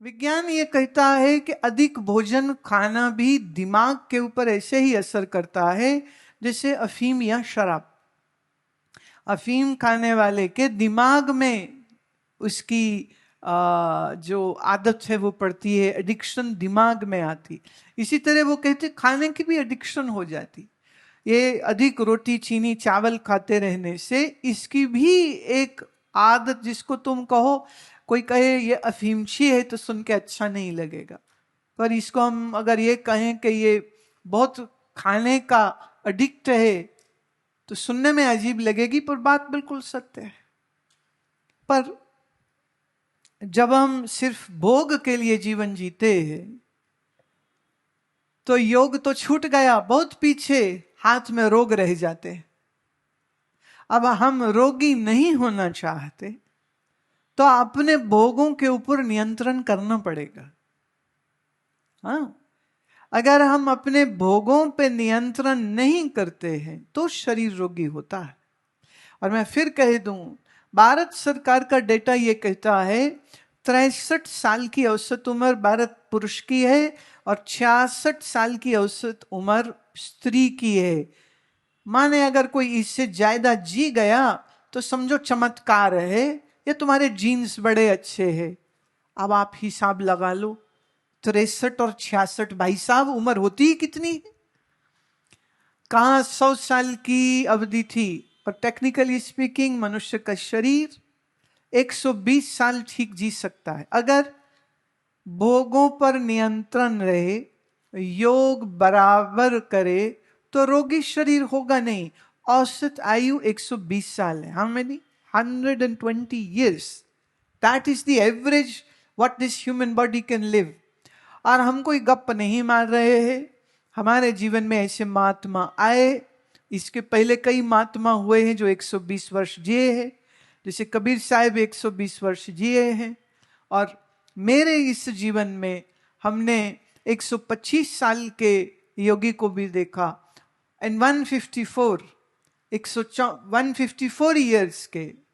विज्ञान ये कहता है कि अधिक भोजन खाना भी दिमाग के ऊपर ऐसे ही असर करता है जैसे अफीम या शराब। अफीम खाने वाले के दिमाग में उसकी जो आदत है वो पड़ती है, एडिक्शन दिमाग में आती। इसी तरह वो कहते खाने की भी एडिक्शन हो जाती। ये अधिक रोटी चीनी चावल खाते रहने से इसकी भी एक आदत, जिसको तुम कहो, कोई कहे ये अफीमची है तो सुन के अच्छा नहीं लगेगा, पर इसको हम अगर ये कहें कि ये बहुत खाने का एडिक्ट है तो सुनने में अजीब लगेगी, पर बात बिल्कुल सत्य है। पर जब हम सिर्फ भोग के लिए जीवन जीते हैं तो योग तो छूट गया, बहुत पीछे हाथ में रोग रह जाते हैं। अब हम रोगी नहीं होना चाहते तो अपने भोगों के ऊपर नियंत्रण करना पड़ेगा। हाँ, अगर हम अपने भोगों पे नियंत्रण नहीं करते हैं तो शरीर रोगी होता है। और मैं फिर कह दूं, भारत सरकार का डेटा ये कहता है 63 साल की औसत उम्र भारत पुरुष की है और 66 साल की औसत उम्र स्त्री की है। माने अगर कोई इससे ज्यादा जी गया तो समझो चमत्कार है, ये तुम्हारे जीन्स बड़े अच्छे हैं। अब आप हिसाब लगा लो, 63 और 66, भाई साहब उम्र होती ही कितनी है। कहां 100 साल की अवधि थी, और टेक्निकली स्पीकिंग मनुष्य का शरीर 120 साल ठीक जी सकता है अगर भोगों पर नियंत्रण रहे, योग बराबर करे तो रोगी शरीर होगा नहीं। औसत आयु 120 साल है। How many? 120 years. That is the average what this human body can live. और हम कोई गप नहीं मार रहे हैं। हमारे जीवन में ऐसे महात्मा आए, इसके पहले कई महात्मा हुए हैं जो 120 वर्ष जिए हैं, जैसे कबीर साहब 120 वर्ष जिए हैं। और मेरे इस जीवन में हमने 125 साल के योगी को भी देखा, एंड 154 ईयर्स के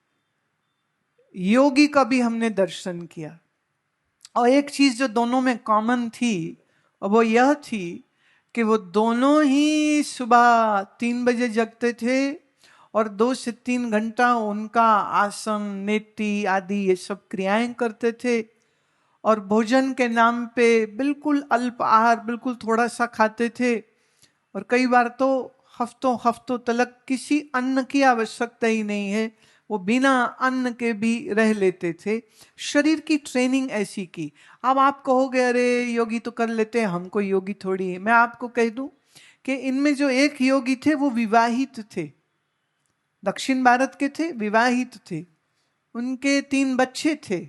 योगी का भी हमने दर्शन किया। और एक चीज जो दोनों में कॉमन थी वो यह थी कि वो दोनों ही सुबह 3 बजे जगते थे और 2 से 3 घंटा उनका आसन नेति आदि ये सब क्रियाएं करते थे। और भोजन के नाम पे बिल्कुल अल्प आहार, बिल्कुल थोड़ा सा खाते थे, और कई बार तो हफ्तों हफ्तों तक किसी अन्न की आवश्यकता ही नहीं है, वो बिना अन्न के भी रह लेते थे। शरीर की ट्रेनिंग ऐसी की। अब आप कहोगे अरे योगी तो कर लेते हैं, हमको योगी थोड़ी है। मैं आपको कह दूं कि इनमें जो एक योगी थे वो विवाहित थे, दक्षिण भारत के थे, विवाहित थे, उनके 3 बच्चे थे।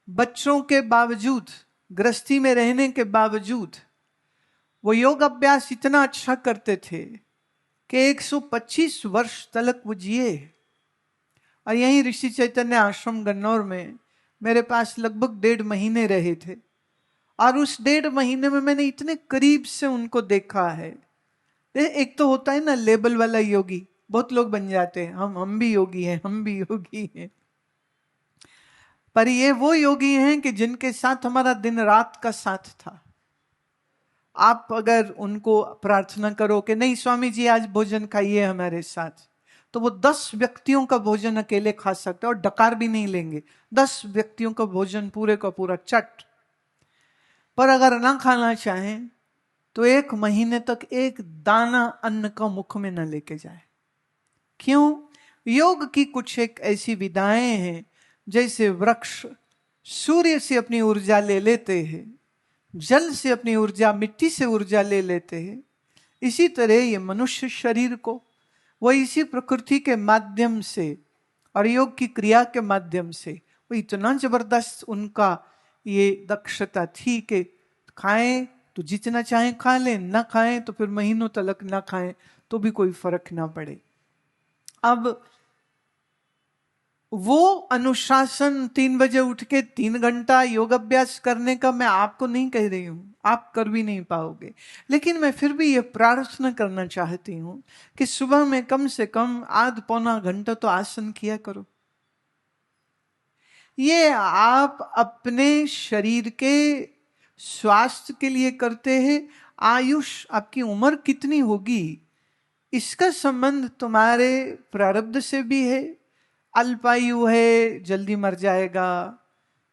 बच्चों के बावजूद, गृहस्थी में रहने के बावजूद वो योग अभ्यास इतना अच्छा करते थे कि 125 वर्ष तक वो जिए। और यहीं ऋषि चैतन्य आश्रम गन्नौर में मेरे पास लगभग 1.5 महीने रहे थे, और उस 1.5 महीने में मैंने इतने करीब से उनको देखा है। एक तो होता है ना लेबल वाला योगी, बहुत लोग बन जाते हैं, हम भी योगी हैं, हम भी योगी हैं। पर ये वो योगी हैं कि जिनके साथ हमारा दिन रात का साथ था। आप अगर उनको प्रार्थना करो कि नहीं स्वामी जी आज भोजन खाइए हमारे साथ, तो वो 10 व्यक्तियों का भोजन अकेले खा सकते और डकार भी नहीं लेंगे। 10 व्यक्तियों का भोजन पूरे का पूरा चट। पर अगर ना खाना चाहें तो 1 महीने तक एक दाना अन्न का मुख में न लेके जाए। क्यों? योग की कुछ एक ऐसी विधाएं हैं, जैसे वृक्ष सूर्य से अपनी ऊर्जा ले लेते हैं, जल से अपनी ऊर्जा, मिट्टी से ऊर्जा ले लेते हैं, इसी तरह ये मनुष्य शरीर को वो इसी प्रकृति के माध्यम से और योग की क्रिया के माध्यम से वो इतना जबरदस्त उनका ये दक्षता थी कि खाएं तो जितना चाहें खा लें, ना खाएं तो फिर महीनों तक ना खाएं तो भी कोई फर्क ना पड़े। अब वो अनुशासन 3 बजे उठ के 3 घंटा योग अभ्यास करने का मैं आपको नहीं कह रही हूं, आप कर भी नहीं पाओगे। लेकिन मैं फिर भी ये प्रार्थना करना चाहती हूं कि सुबह में कम से कम आध पौना घंटा तो आसन किया करो। ये आप अपने शरीर के स्वास्थ्य के लिए करते हैं। आयुष, आपकी उम्र कितनी होगी, इसका संबंध तुम्हारे प्रारब्ध से भी है। अल्पायु है, जल्दी मर जाएगा।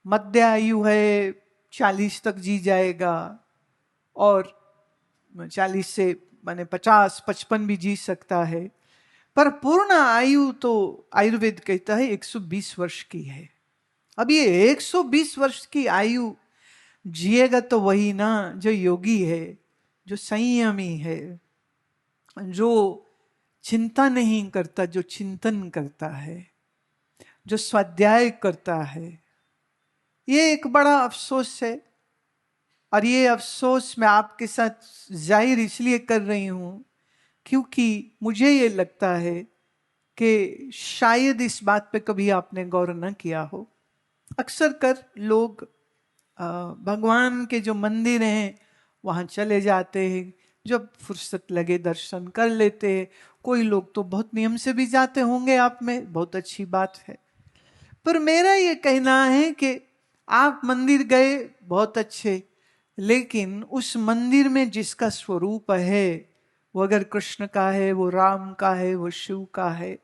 मध्य आयु है, 40 तक जी जाएगा। और 40 से माने 50-55 भी जी सकता है। पर पूर्ण आयु तो आयुर्वेद कहता है 120 वर्ष की है। अब ये 120 वर्ष की आयु जिएगा तो वही ना जो योगी है, जो संयमी है, जो चिंता नहीं करता, जो चिंतन करता है, जो स्वाध्याय करता है। ये एक बड़ा अफसोस है। और ये अफसोस मैं आपके साथ जाहिर इसलिए कर रही हूं क्योंकि मुझे ये लगता है कि शायद इस बात पे कभी आपने गौर न किया हो। अक्सर कर लोग भगवान के जो मंदिर हैं वहाँ चले जाते हैं, जब फुर्सत लगे दर्शन कर लेते हैं। कोई लोग तो बहुत नियम से भी जाते होंगे, आप में बहुत अच्छी बात है। पर मेरा ये कहना है कि आप मंदिर गए बहुत अच्छे, लेकिन उस मंदिर में जिसका स्वरूप है वो अगर कृष्ण का है, वो राम का है, वो शिव का है,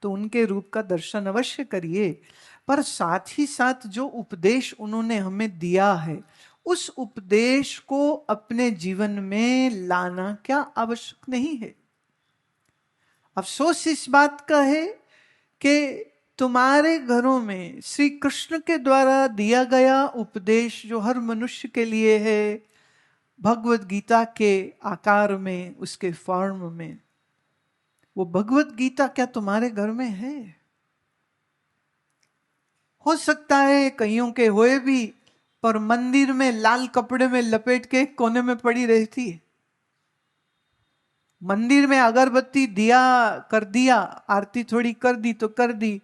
तो उनके रूप का दर्शन अवश्य करिए। पर साथ ही साथ जो उपदेश उन्होंने हमें दिया है, उस उपदेश को अपने जीवन में लाना क्या आवश्यक नहीं है? अफसोस इस बात का है कि तुम्हारे घरों में श्री कृष्ण के द्वारा दिया गया उपदेश जो हर मनुष्य के लिए है, भगवत गीता के आकार में, उसके फॉर्म में, वो भगवत गीता क्या तुम्हारे घर में है? हो सकता है कईयों के होए भी, पर मंदिर में लाल कपड़े में लपेट के कोने में पड़ी रहती है। मंदिर में अगरबत्ती दिया कर दिया, आरती थोड़ी कर दी तो कर दी,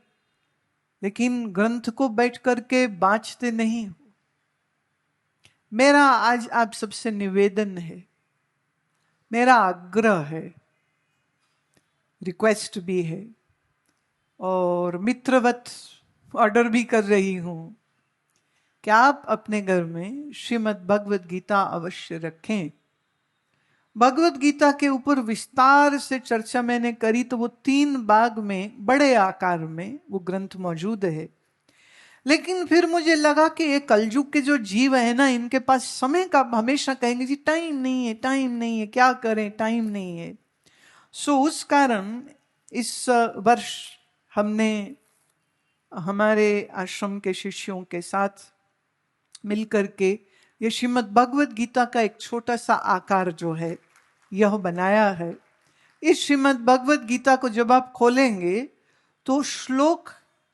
लेकिन ग्रंथ को बैठ करके बाँचते नहीं हो। मेरा आज आप सबसे निवेदन है, मेरा आग्रह है, रिक्वेस्ट भी है और मित्रवत ऑर्डर भी कर रही हूं कि आप अपने घर में श्रीमद् भगवत गीता अवश्य रखें। भगवत गीता के ऊपर विस्तार से चर्चा मैंने करी, तो वो 3 भाग में बड़े आकार में वो ग्रंथ मौजूद है। लेकिन फिर मुझे लगा कि ये कलयुग के जो जीव है ना, इनके पास समय का, हमेशा कहेंगे जी टाइम नहीं है, टाइम नहीं है, क्या करें, टाइम नहीं है। सो उस कारण इस वर्ष हमने हमारे आश्रम के शिष्यों के साथ मिलकर के ये श्रीमद् भगवत गीता का एक छोटा सा आकार जो है यह बनाया है। इस श्रीमद् भगवत गीता को जब आप खोलेंगे तो श्लोक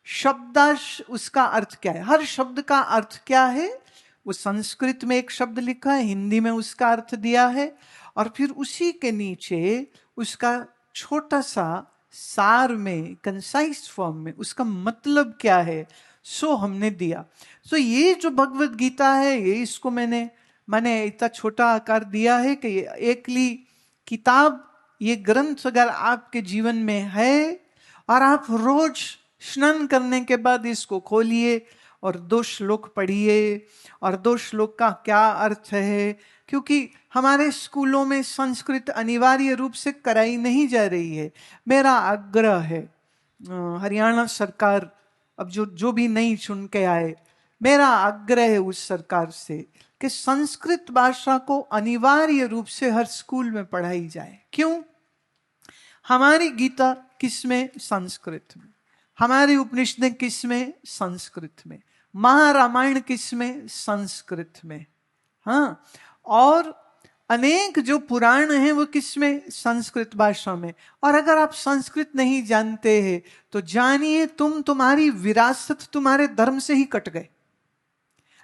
शब्दाश उसका अर्थ क्या है, हर शब्द का अर्थ क्या है, वो संस्कृत में एक शब्द लिखा है, हिंदी में उसका अर्थ दिया है, और फिर उसी के नीचे उसका छोटा सा सार में, कंसाइज फॉर्म में उसका मतलब क्या है सो हमने दिया। सो ये जो भगवत गीता है, ये इसको मैंने इतना छोटा आकार दिया है कि एकली किताब, ये ग्रंथ अगर आपके जीवन में है और आप रोज स्नान करने के बाद इसको खोलिए और 2 श्लोक पढ़िए, और 2 श्लोक का क्या अर्थ है, क्योंकि हमारे स्कूलों में संस्कृत अनिवार्य रूप से कराई नहीं जा रही है। मेरा आग्रह है, हरियाणा सरकार अब जो भी नहीं चुन के आए, मेरा आग्रह है उस सरकार से कि संस्कृत भाषा को अनिवार्य रूप से हर स्कूल में पढ़ाई जाए। क्यों? हमारी गीता किसमें? संस्कृत में। हमारी उपनिषदें किसमें? संस्कृत में। महारामायण किसमें? संस्कृत में। हाँ, और अनेक जो पुराण हैं वो किसमें? संस्कृत भाषा में। और अगर आप संस्कृत नहीं जानते हैं तो जानिए तुम्हारी विरासत तुम्हारे धर्म से ही कट गए।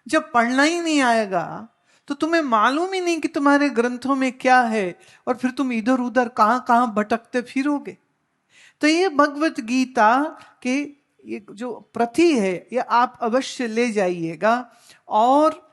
जब पढ़ना ही नहीं आएगा तो तुम्हें मालूम ही नहीं कि तुम्हारे ग्रंथों में क्या है, और फिर तुम इधर उधर कहां कहां भटकते फिरोगे। तो ये भगवत गीता के ये जो प्रति है ये आप अवश्य ले जाइएगा, और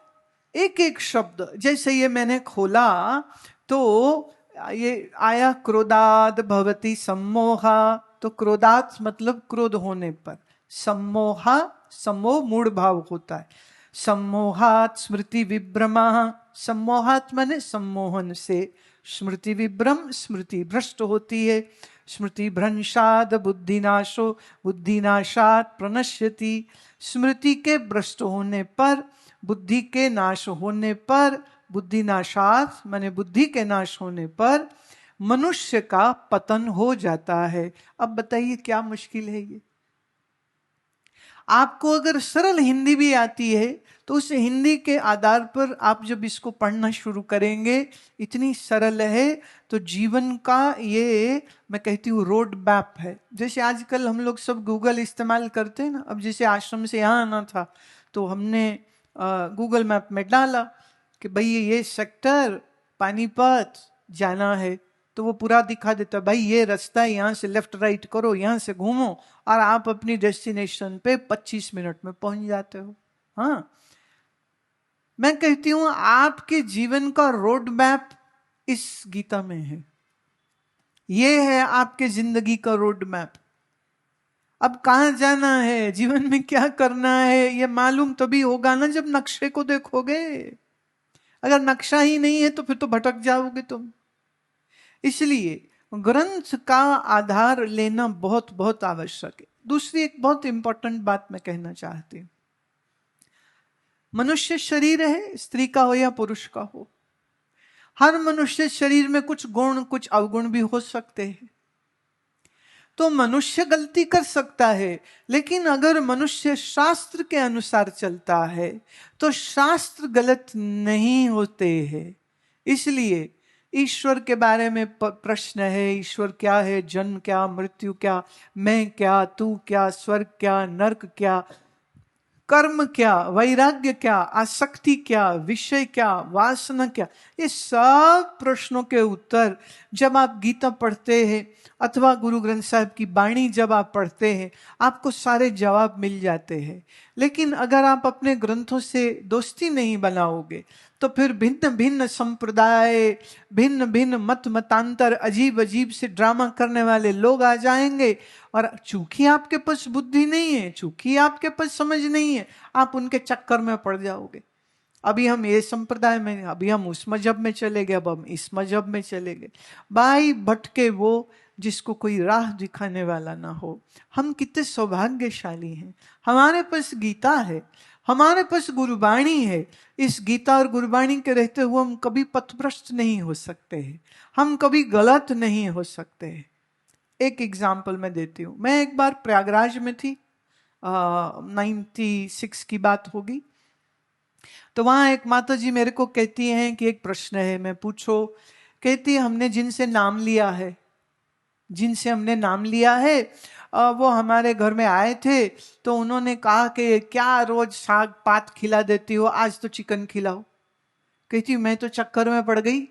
एक एक शब्द, जैसे ये मैंने खोला तो ये आया क्रोधाद भवति सम्मोहा, तो क्रोधात मतलब क्रोध होने पर, सम्मोहा सम्मोह मूढ़ भाव होता है। सम्मोहात स्मृति विभ्रमा, सम्मोहात माने सम्मोहन से, स्मृति विभ्रम स्मृति भ्रष्ट होती है। स्मृति भ्रंशाद बुद्धिनाशो, बुद्धिनाशात प्रणश्यति, स्मृति के भ्रष्ट होने पर, बुद्धि के नाश होने पर, बुद्धिनाशात माने बुद्धि के नाश होने पर मनुष्य का पतन हो जाता है। अब बताइए क्या मुश्किल है ये? आपको अगर सरल हिंदी भी आती है तो उस हिंदी के आधार पर आप जब इसको पढ़ना शुरू करेंगे, इतनी सरल है, तो जीवन का ये मैं कहती हूँ रोड मैप है। जैसे आजकल हम लोग सब गूगल इस्तेमाल करते हैं ना, अब जैसे आश्रम से यहाँ आना था तो हमने गूगल मैप में डाला कि भाई ये सेक्टर पानीपत जाना है, तो वो पूरा दिखा देता भाई ये रास्ता है, यहाँ से लेफ्ट राइट करो, यहाँ से घूमो, और आप अपनी डेस्टिनेशन पे 25 मिनट में पहुंच जाते हो। हाँ, मैं कहती हूं आपके जीवन का रोड मैप इस गीता में है। ये है आपके जिंदगी का रोड मैप। अब कहां जाना है, जीवन में क्या करना है, ये मालूम तभी होगा ना जब नक्शे को देखोगे। अगर नक्शा ही नहीं है तो फिर तो भटक जाओगे तुम। इसलिए ग्रंथ का आधार लेना बहुत बहुत आवश्यक है। दूसरी एक बहुत इंपॉर्टेंट बात मैं कहना चाहती हूं, मनुष्य शरीर है, स्त्री का हो या पुरुष का हो, हर मनुष्य शरीर में कुछ गुण कुछ अवगुण भी हो सकते हैं। तो मनुष्य गलती कर सकता है, लेकिन अगर मनुष्य शास्त्र के अनुसार चलता है तो शास्त्र गलत नहीं होते हैं। इसलिए ईश्वर के बारे में प्रश्न है, ईश्वर क्या है, जन्म क्या, मृत्यु क्या, मैं क्या, तू क्या, स्वर्ग क्या, नरक क्या, कर्म क्या, वैराग्य क्या, आसक्ति क्या, विषय क्या, वासना क्या, ये सब प्रश्नों के उत्तर जब आप गीता पढ़ते हैं अथवा गुरु ग्रंथ साहिब की वाणी जब आप पढ़ते हैं, आपको सारे जवाब मिल जाते हैं। लेकिन अगर आप अपने ग्रंथों से दोस्ती नहीं बनाओगे तो फिर भिन्न भिन्न संप्रदाय, भिन्न भिन्न मत मतांतर, अजीब अजीब से ड्रामा करने वाले लोग आ जाएंगे, और चूंकि आपके पास बुद्धि नहीं है, चूंकि आपके पास समझ नहीं है, आप उनके चक्कर में पड़ जाओगे। अभी हम ये संप्रदाय में, अभी हम उस मजहब में चले गए, अब हम इस मजहब में चले गए। भाई भटके वो जिसको कोई राह दिखाने वाला ना हो। हम कितने सौभाग्यशाली हैं, हमारे पास गीता है, हमारे पास गुरुवाणी है। इस गीता और गुरुवाणी के रहते हुए हम कभी पथभ्रष्ट नहीं हो सकते हैं, हम कभी गलत नहीं हो सकते हैं। एक एग्जाम्पल मैं देती हूँ। मैं एक बार प्रयागराज में थी, 96 की बात होगी। तो वहां एक माता जी मेरे को कहती हैं कि एक प्रश्न है, मैं पूछो। कहती है हमने जिनसे नाम लिया है, जिनसे हमने नाम लिया है, वो हमारे घर में आए थे, तो उन्होंने कहा कि क्या रोज साग पात खिला देती हो, आज तो चिकन खिलाओ। कहती मैं तो चक्कर में पड़ गई,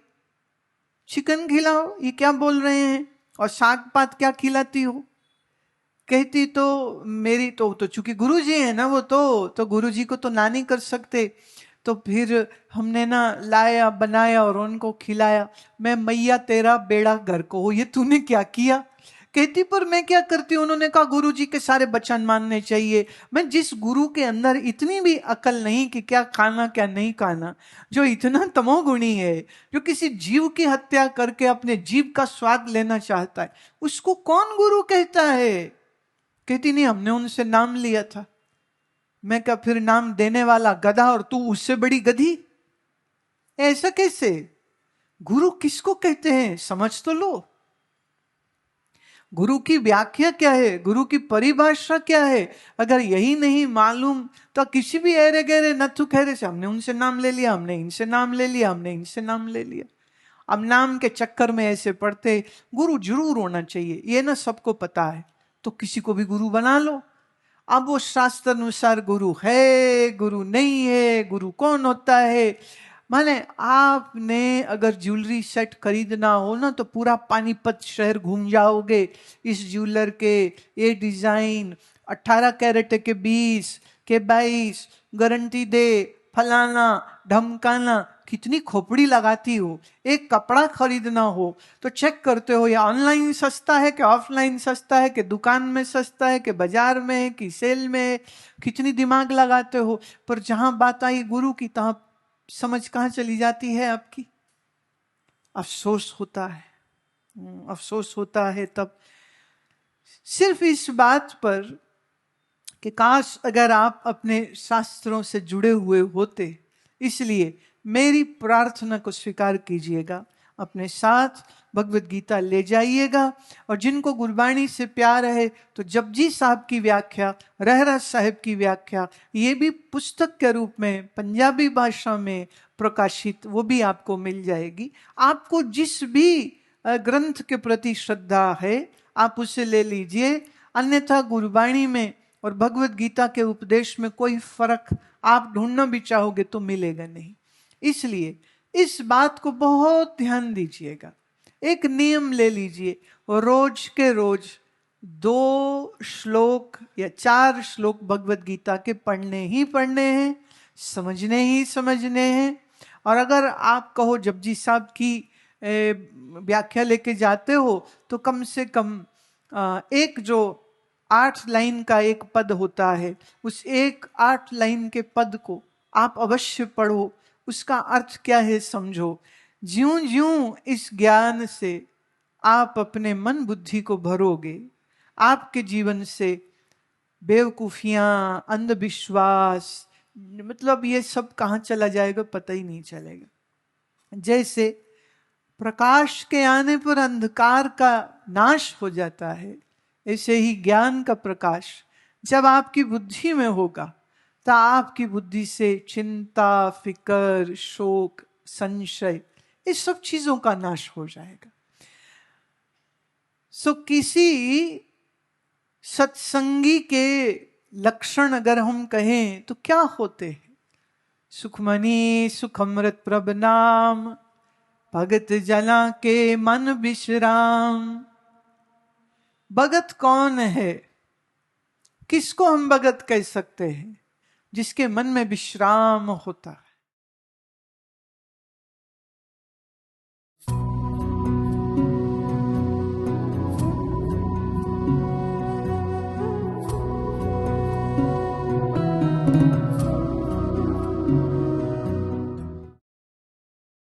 चिकन खिलाओ ये क्या बोल रहे हैं, और साग पात क्या खिलाती हो। कहती तो मेरी तो चूंकि गुरुजी है ना, वो तो गुरुजी को तो ना नहीं कर सकते। तो फिर हमने ना लाया बनाया और उनको खिलाया। मैं मैया तेरा बेड़ा घर को हो, ये तूने क्या किया। कहती पर मैं क्या करती हूँ, उन्होंने कहा गुरुजी के सारे वचन मानने चाहिए। मैं जिस गुरु के अंदर इतनी भी अकल नहीं कि क्या खाना क्या नहीं खाना, जो इतना तमोगुणी है, जो किसी जीव की हत्या करके अपने जीव का स्वाद लेना चाहता है, उसको कौन गुरु कहता है। कहती नहीं हमने उनसे नाम लिया था। मैं क्या फिर नाम देने वाला गधा और तू उससे बड़ी गधी, ऐसा कैसे। गुरु किसको कहते हैं समझ तो लो। गुरु की व्याख्या क्या है, गुरु की परिभाषा क्या है। अगर यही नहीं मालूम तो किसी भी ऐरे गहरे नथु खैरे से हमने उनसे नाम ले लिया, हमने इनसे नाम ले लिया, हमने इनसे नाम ले लिया। अब नाम के चक्कर में ऐसे पढ़ते। गुरु जरूर होना चाहिए, ये ना सबको पता है, तो किसी को भी गुरु बना लो। अब वो शास्त्र अनुसार गुरु है, गुरु नहीं है, गुरु कौन होता है। माने आपने अगर ज्वेलरी सेट खरीदना हो ना, तो पूरा पानीपत शहर घूम जाओगे। इस ज्वेलर के ये डिजाइन 18 कैरेट के 20 के 22 गारंटी दे, फलाना ढमकाना, कितनी खोपड़ी लगाती हो। एक कपड़ा खरीदना हो तो चेक करते हो ये ऑनलाइन सस्ता है कि ऑफलाइन सस्ता है, कि दुकान में सस्ता है, कि बाजार में है, कि सेल में है। कितनी दिमाग लगाते हो। पर जहां बात आई गुरु की, तहां समझ कहां चली जाती है आपकी। अफसोस होता है, अफसोस होता है तब सिर्फ इस बात पर कि काश अगर आप अपने शास्त्रों से जुड़े हुए होते। इसलिए मेरी प्रार्थना को स्वीकार कीजिएगा, अपने साथ भगवत गीता ले जाइएगा। और जिनको गुरबाणी से प्यार है तो जपजी साहब की व्याख्या, रहरा साहब की व्याख्या, ये भी पुस्तक के रूप में पंजाबी भाषा में प्रकाशित, वो भी आपको मिल जाएगी। आपको जिस भी ग्रंथ के प्रति श्रद्धा है आप उसे ले लीजिए, अन्यथा गुरबाणी में और भगवत गीता के उपदेश में कोई फर्क आप ढूंढना भी चाहोगे तो मिलेगा नहीं। इसलिए इस बात को बहुत ध्यान दीजिएगा। एक नियम ले लीजिए, रोज के रोज 2 श्लोक या 4 श्लोक भगवत गीता के पढ़ने ही पढ़ने हैं, समझने ही समझने हैं। और अगर आप कहो जपजी साहब की व्याख्या लेके जाते हो तो कम से कम एक जो 8 लाइन का एक पद होता है, उस 8 लाइन के पद को आप अवश्य पढ़ो, उसका अर्थ क्या है समझो। ज्यों ज्यों इस ज्ञान से आप अपने मन बुद्धि को भरोगे, आपके जीवन से बेवकूफियां, अंधविश्वास, मतलब ये सब कहाँ चला जाएगा पता ही नहीं चलेगा। जैसे प्रकाश के आने पर अंधकार का नाश हो जाता है, ऐसे ही ज्ञान का प्रकाश जब आपकी बुद्धि में होगा तो आपकी बुद्धि से चिंता, फिकर, शोक, संशय, इस सब चीजों का नाश हो जाएगा। सो किसी सत्संगी के लक्षण अगर हम कहें तो क्या होते हैं? सुखमनी सुखमृत प्रभ नाम, भगत जना के मन विश्राम। भगत कौन है? किसको हम भगत कह सकते हैं? जिसके मन में विश्राम होता,